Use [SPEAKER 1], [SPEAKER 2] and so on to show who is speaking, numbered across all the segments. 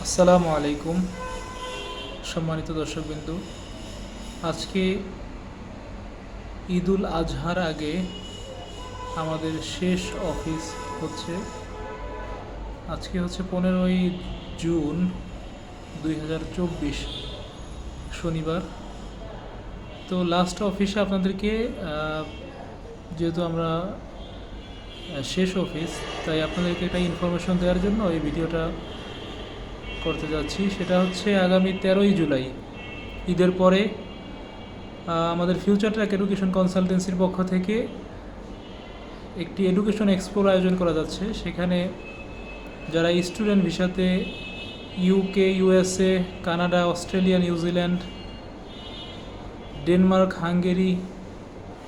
[SPEAKER 1] আসসালামু আলাইকুম সম্মানিত দর্শকবৃন্দু। আজকে ঈদুল আজহার আগে আমাদের শেষ অফিস হচ্ছে। আজকে হচ্ছে 15ই জুন 2024 শনিবার। তো লাস্ট অফিসে আপনাদেরকে যেহেতু আমরা শেষ অফিস, তাই আপনাদেরকে একটা ইনফরমেশন দেওয়ার জন্য এই ভিডিওটা করতে যাচ্ছি। সেটা হচ্ছে আগামী 13ই জুলাই ঈদের পরে আমাদের ফিউচার ট্র্যাক এডুকেশন কনসালটেন্সির পক্ষ থেকে একটি এডুকেশন এক্সপোর আয়োজন করা যাচ্ছে। সেখানে যারা স্টুডেন্ট ভিসাতে UK, USA, Canada, Australia, New Zealand, Denmark, Hungary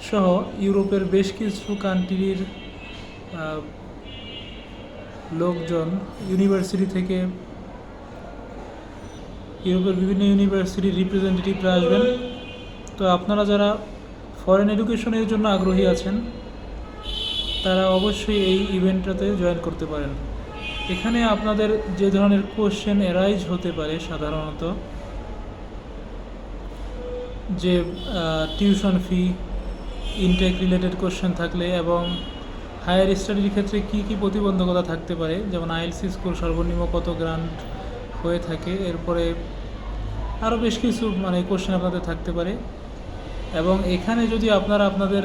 [SPEAKER 1] সহ ইউরোপের বেশ কিছু কান্ট্রির লোকজন ইউনিভার্সিটি থেকে, ইউরোপের বিভিন্ন ইউনিভার্সিটির রিপ্রেজেন্টেটিভরা আসবেন। তো আপনারা যারা ফরেন এডুকেশনের জন্য আগ্রহী আছেন তারা অবশ্যই এই ইভেন্টটাতে জয়েন করতে পারেন। এখানে আপনাদের যে ধরনের কোশ্চেন অ্যারাইজ হতে পারে সাধারণত, যে tuition fee, intake related question থাকলে এবং হায়ার স্টাডির ক্ষেত্রে কী কী প্রতিবন্ধকতা থাকতে পারে, যেমন আইএলসি স্কোর সর্বনিম্ন কত গ্রান্ট হয়ে থাকে, এরপরে আরও বেশ কিছু কোশ্চেন আপনাদের থাকতে পারে। এবং এখানে যদি আপনারা আপনাদের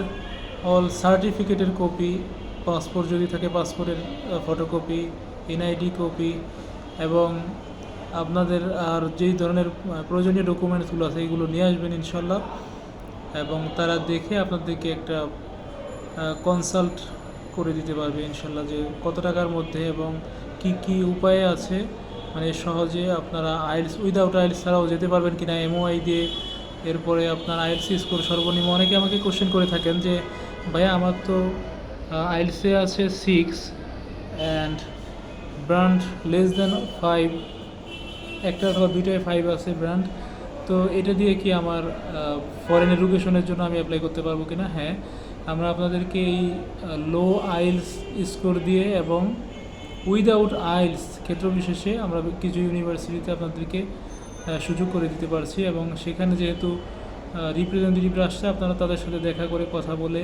[SPEAKER 1] অল সার্টিফিকেটের কপি, পাসপোর্ট যদি থাকে পাসপোর্টের ফটোকপি, এনআইডি কপি এবং আপনাদের আর যেই ধরনের প্রয়োজনীয় ডকুমেন্টসগুলো আছে এইগুলো নিয়ে আসবেন ইনশাল্লাহ। এবং তারা দেখে আপনাদেরকে একটা কনসাল্ট করে দিতে পারবে ইনশাল্লাহ, যে কত টাকার মধ্যে এবং কি কি উপায়ে আছে সহজে আপনারা আইএলস উইদাউট আইএলস ছাড়াও যেতে পারবেন কিনা এমওআই দিয়ে। এরপরে আপনার আইএলসি স্কোর সর্বনিম্ন, অনেকে আমাকে কোশ্চেন করে থাকেন যে ভাইয়া আমার তো আইএলসে আছে 6 অ্যান্ড ব্র্যান্ড লেস দেন 5, একটা অথবা দুইটায় 5 আছে ব্র্যান্ড, তো এটা দিয়ে কি আমার ফরেন এডুকেশনের জন্য আমি অ্যাপ্লাই করতে পারবো কিনা? হ্যাঁ, আমরা আপনাদেরকে এই লো আইএলস স্কোর দিয়ে এবং উইদাউট আইএলস ক্ষেত্র বিশেষে আমরা কিছু ইউনিভার্সিটিতে আপনাদেরকে সুযোগ করে দিতে পারছি। এবং সেখানে যেহেতু রিপ্রেজেন্টেটিভরা আসছে, আপনারা তাদের সাথে দেখা করে কথা বলে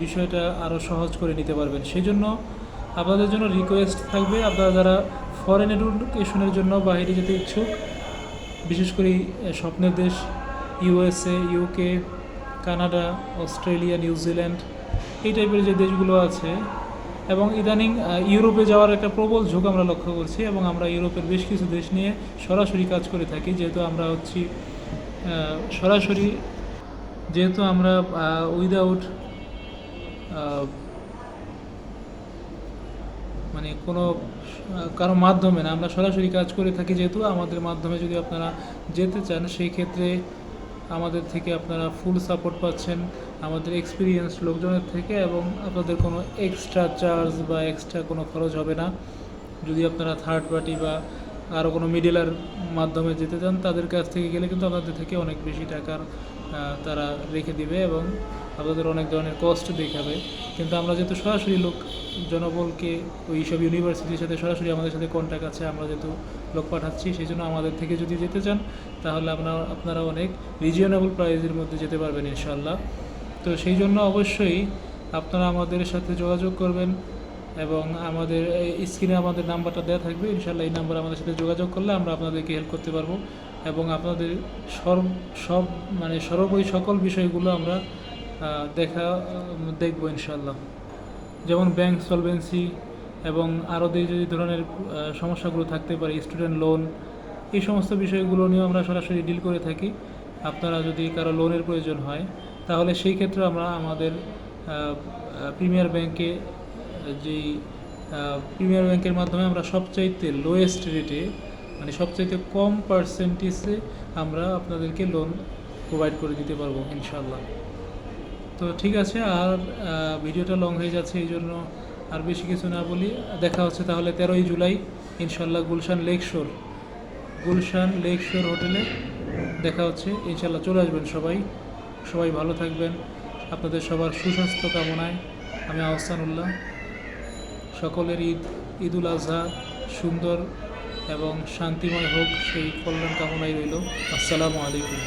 [SPEAKER 1] বিষয়টা আরও সহজ করে নিতে পারবেন। সেই জন্য আপনাদের জন্য রিকোয়েস্ট থাকবে, আপনারা যারা ফরেন এডুকেশনের জন্য বাইরে যেতে ইচ্ছুক, বিশেষ করে স্বপ্নের দেশ USA, UK, Canada, Australia, New Zealand, এই টাইপের যে দেশগুলো আছে, এবং ইদানিং ইউরোপে যাওয়ার একটা প্রবল ঝোঁক আমরা লক্ষ্য করছি। এবং আমরা ইউরোপের বেশ কিছু দেশ নিয়ে সরাসরি কাজ করে থাকি, যেহেতু আমরা সরাসরি উইদাউট কোনো কারো মাধ্যমে না, আমরা সরাসরি কাজ করে থাকি। যেহেতু আমাদের মাধ্যমে যদি আপনারা যেতে চান, সেই ক্ষেত্রে আমাদের থেকে আপনারা ফুল সাপোর্ট পাচ্ছেন আমাদের এক্সপিরিয়েন্স লোকজনের থেকে, এবং আপনাদের কোনো এক্সট্রা চার্জ বা এক্সট্রা কোনো খরচ হবে না। যদি আপনারা থার্ড পার্টি বা আরও কোনো মিডলের মাধ্যমে যেতে চান, তাদের কাছ থেকে গেলে কিন্তু আপনাদের থেকে অনেক বেশি টাকার তারা রেখে দিবে এবং আপনাদের অনেক ধরনের কষ্ট দেখাবে। কিন্তু আমরা যেহেতু সরাসরি জনবলকে ওই সব ইউনিভার্সিটির সাথে সরাসরি আমাদের সাথে কন্ট্যাক্ট আছে, আমরা যেহেতু লোক পাঠাচ্ছি, সেই জন্য আমাদের থেকে যদি যেতে চান তাহলে আপনারা অনেক রিজনেবল প্রাইসের মধ্যে যেতে পারবেন ইনশাল্লাহ। তো সেই জন্য অবশ্যই আপনারা আমাদের সাথে যোগাযোগ করবেন, এবং আমাদের স্ক্রিনে আমাদের নাম্বারটা দেওয়া থাকবে ইনশাল্লাহ। এই নাম্বারে আমাদের সাথে যোগাযোগ করলে আমরা আপনাদেরকে হেল্প করতে পারবো এবং আপনাদের সর্বোপরি সকল বিষয়গুলো আমরা দেখবো ইনশাল্লাহ। যেমন ব্যাংক সলভেন্সি এবং আরও যে ধরনের সমস্যাগুলো থাকতে পারে, স্টুডেন্ট লোন, এই সমস্ত বিষয়গুলো নিয়েও আমরা সরাসরি ডিল করে থাকি। আপনারা যদি কারো লোনের প্রয়োজন হয় তাহলে সেই ক্ষেত্রে আমরা আমাদের প্রিমিয়ার ব্যাংকের মাধ্যমে আমরা সবচাইতে লোয়েস্ট রেটে, সবচাইতে কম পার্সেন্টেজে আমরা আপনাদেরকে লোন প্রোভাইড করে দিতে পারবো ইনশাল্লাহ। তো ঠিক আছে, আর ভিডিওটা লং হয়ে যাচ্ছে, এই জন্য আর বেশি কিছু না বলি। দেখা হচ্ছে তাহলে 13ই জুলাই ইনশাল্লাহ গুলশান লেক শোর হোটেলে দেখা হচ্ছে ইনশাল্লাহ। চলে আসবেন সবাই ভালো থাকবেন। আপনাদের সবার সুস্বাস্থ্য কামনায় আমি আহসানুল্লাহ সকলের ঈদুল আজহা সুন্দর এবং শান্তিময় হোক সেই কল্যাণ কামনাই রইল। আসসালামু আলাইকুম।